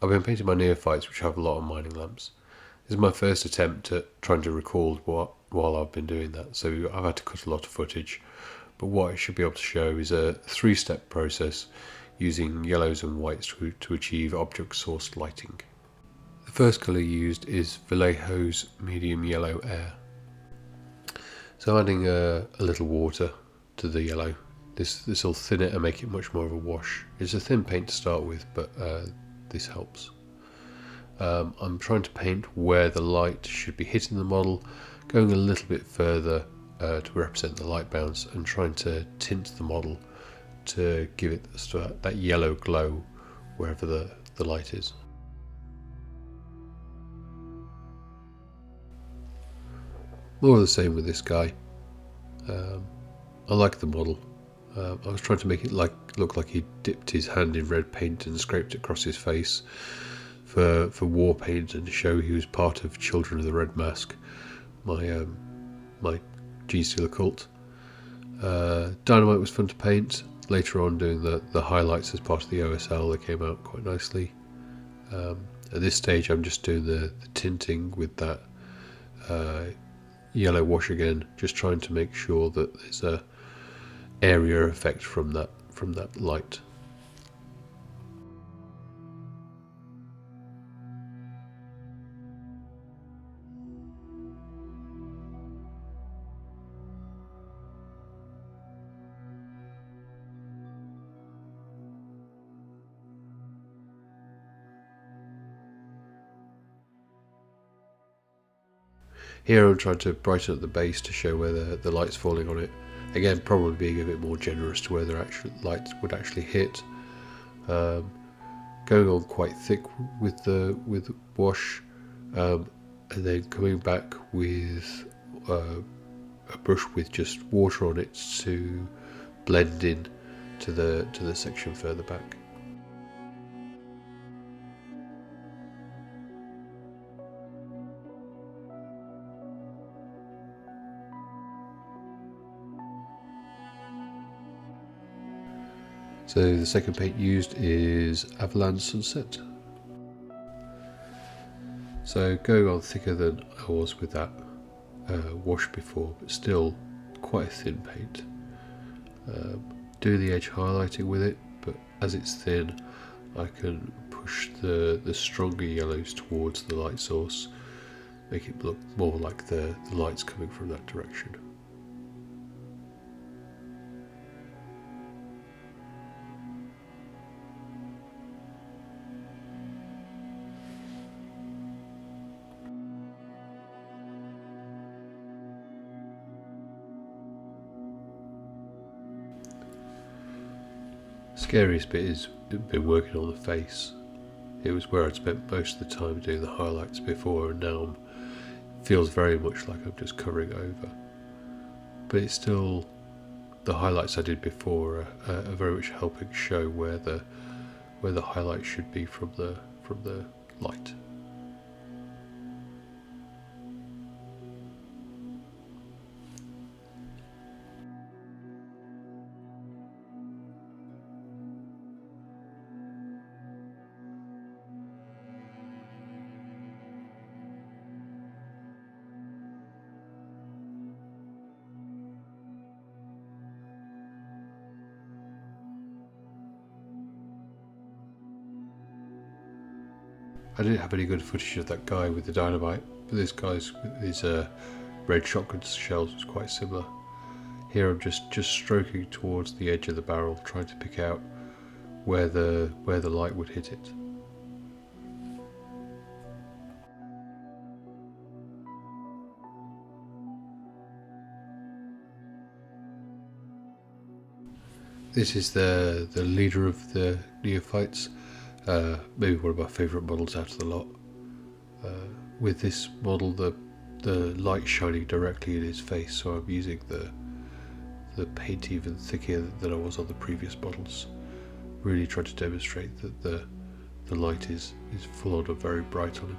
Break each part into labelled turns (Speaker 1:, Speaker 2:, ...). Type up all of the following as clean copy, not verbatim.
Speaker 1: I've been painting my neophytes, which have a lot of mining lamps. This is my first attempt at trying to record what while I've been doing that, so I've had to cut a lot of footage. But what I should be able to show is a 3-step process using yellows and whites to achieve object source lighting. The first colour used is Vallejo's medium yellow air. So adding a little water to the yellow. This will thin it and make it much more of a wash. It's a thin paint to start with, but this helps. I'm trying to paint where the light should be hitting the model, going a little bit further to represent the light bounce, and trying to tint the model to give it that yellow glow wherever the light is. More of the same with this guy. I like the model. I was trying to make it look like he dipped his hand in red paint and scraped it across his face for war paint, and to show he was part of Children of the Red Mask, my Genestealer cult. Dynamite was fun to paint. Later on, doing the highlights as part of the OSL, they came out quite nicely. At this stage, I'm just doing the tinting with that yellow wash again, just trying to make sure that there's a area effect from that light. Here I'm trying to brighten up the base to show where the light's falling on it. Again, probably being a bit more generous to where the actual light would actually hit. Going on quite thick with wash, and then coming back with a brush with just water on it to blend in to the section further back. So the second paint used is Avalanche Sunset. So going on thicker than I was with that wash before, but still quite a thin paint. Do the edge highlighting with it, but as it's thin, I can push the stronger yellows towards the light source, make it look more like the light's coming from that direction. Scariest bit is been working on the face. It was where I'd spent most of the time doing the highlights before, and now it feels very much like I'm just covering over. But it's still, the highlights I did before are very much helping show where the highlight should be from the light. I didn't have any good footage of that guy with the dynamite, but this guy's with his red shotgun shells was quite similar. Here I'm just stroking towards the edge of the barrel, trying to pick out where the light would hit it. This is the leader of the neophytes, maybe one of my favourite models out of the lot. With this model, the light shining directly in his face, so I'm using the paint even thicker than I was on the previous models. Really trying to demonstrate that the light is full on and very bright on him.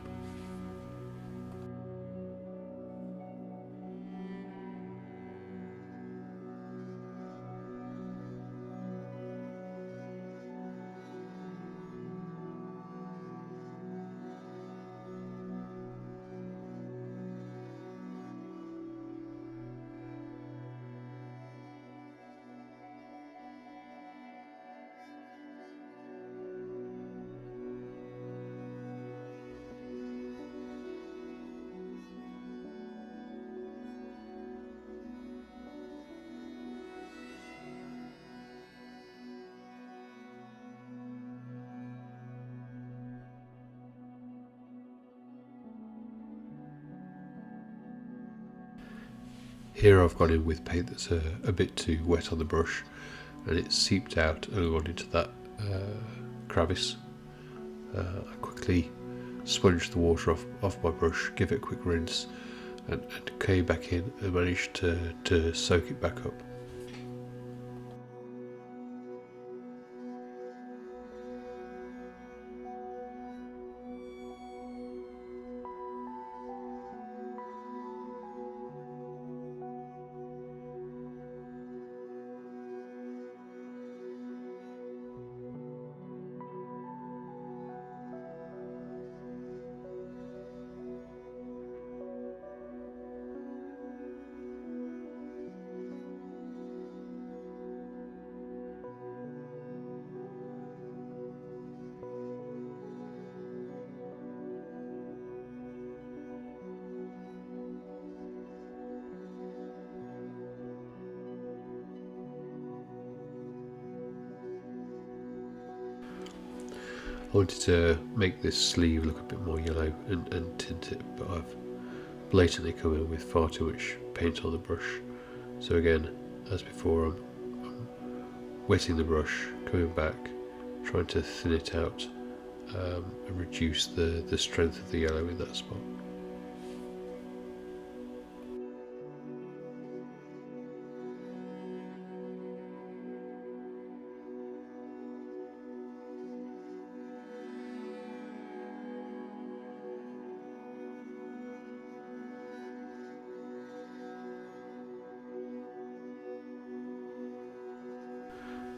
Speaker 1: Here I've gone in with paint that's a bit too wet on the brush, and it's seeped out and gone into that crevice. I quickly sponge the water off my brush, give it a quick rinse, and came back in and managed to soak it back up. I wanted to make this sleeve look a bit more yellow and tint it, but I've blatantly come in with far too much paint on the brush. So again, as before, I'm wetting the brush, coming back, trying to thin it out and reduce the strength of the yellow in that spot.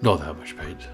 Speaker 1: Not that much paint.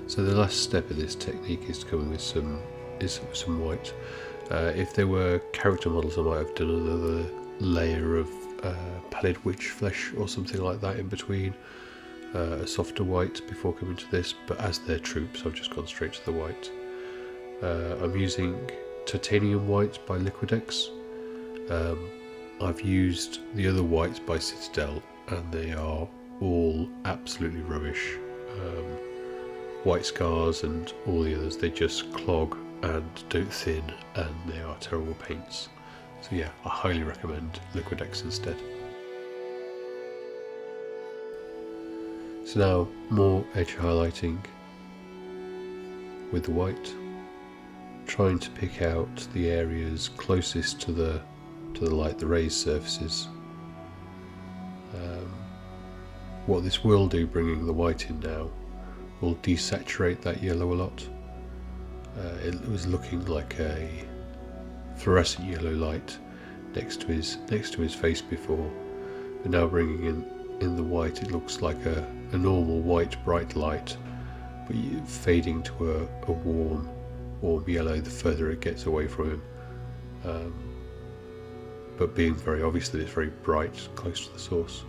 Speaker 1: So the last step of this technique is to come in with some white. If there were character models, I might have done another layer of pallid witch flesh or something like that in between, a softer white before coming to this, but as they're troops I've just gone straight to the white. I'm using titanium white by Liquidex. I've used the other whites by Citadel and they are all absolutely rubbish. White Scars and all the others, they just clog and don't thin, and they are terrible paints. So yeah, I highly recommend Liquidex instead. So now more edge highlighting with the white, trying to pick out the areas closest to the light, the raised surfaces. What this will do, bringing the white in now, will desaturate that yellow a lot. It was looking like a fluorescent yellow light next to his face before, but now bringing in the white, it looks like a normal white bright light, but fading to a warm yellow the further it gets away from him, but being very obvious that it's very bright close to the source.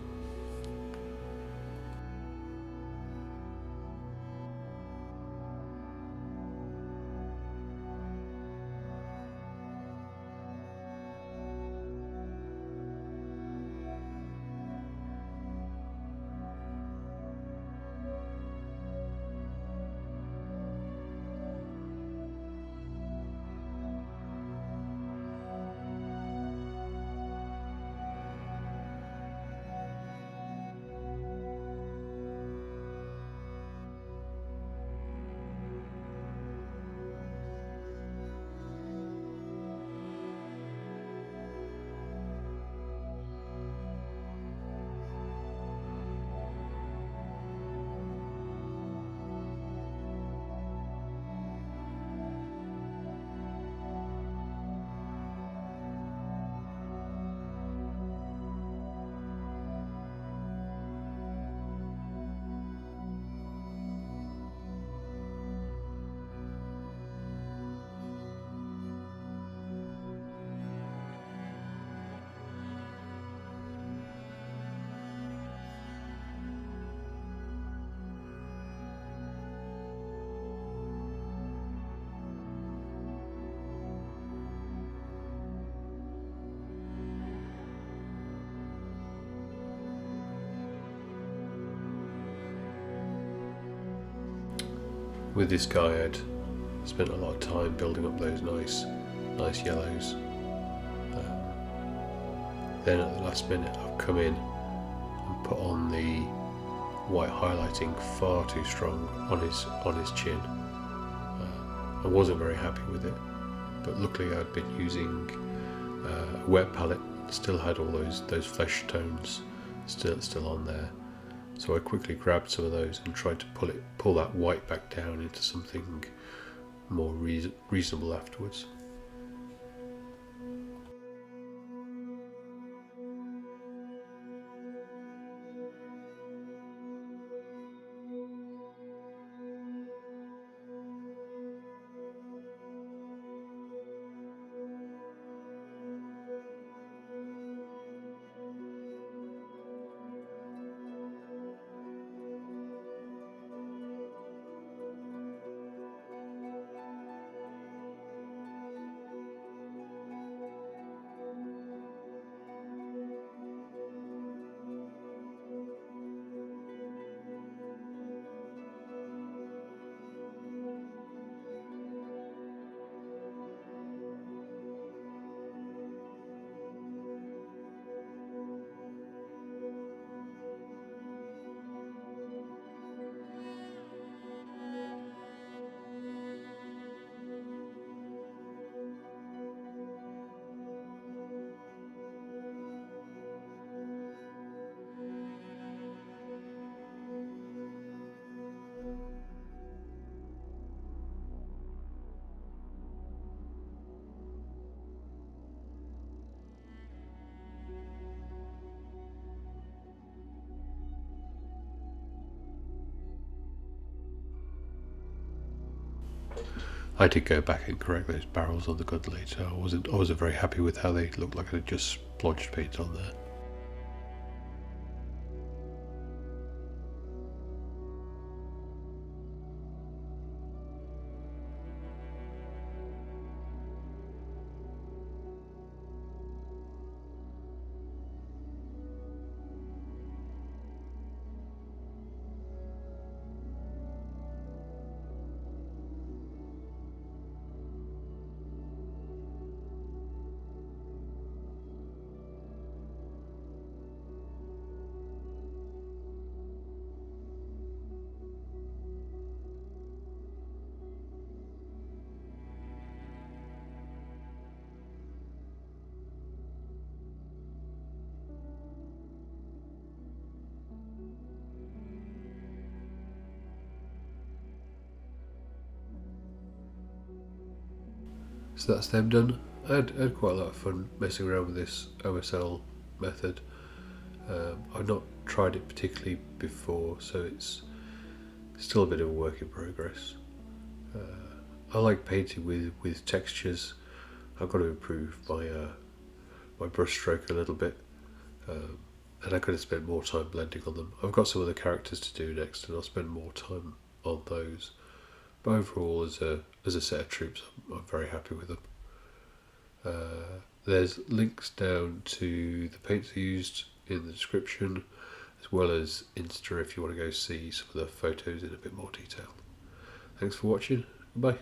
Speaker 1: With this guy, I'd spent a lot of time building up those nice yellows. Then at the last minute, I've come in and put on the white highlighting far too strong on his chin. I wasn't very happy with it, but luckily I'd been using a wet palette, still had all those flesh tones still on there. So I quickly grabbed some of those and tried to pull that white back down into something more reasonable afterwards. I did go back and correct those barrels on the gun later. I wasn't very happy with how they looked like I'd just splodged paint on there. So that's them done. I had quite a lot of fun messing around with this OSL method. I've not tried it particularly before, so it's still a bit of a work in progress. I like painting with textures. I've got to improve my brush stroke a little bit, and I could have spent more time blending on them. I've got some of the characters to do next, and I'll spend more time on those. But overall, as a set of troops, I'm very happy with them. There's links down to the paints I used in the description, as well as Insta if you want to go see some of the photos in a bit more detail. Thanks for watching. Goodbye.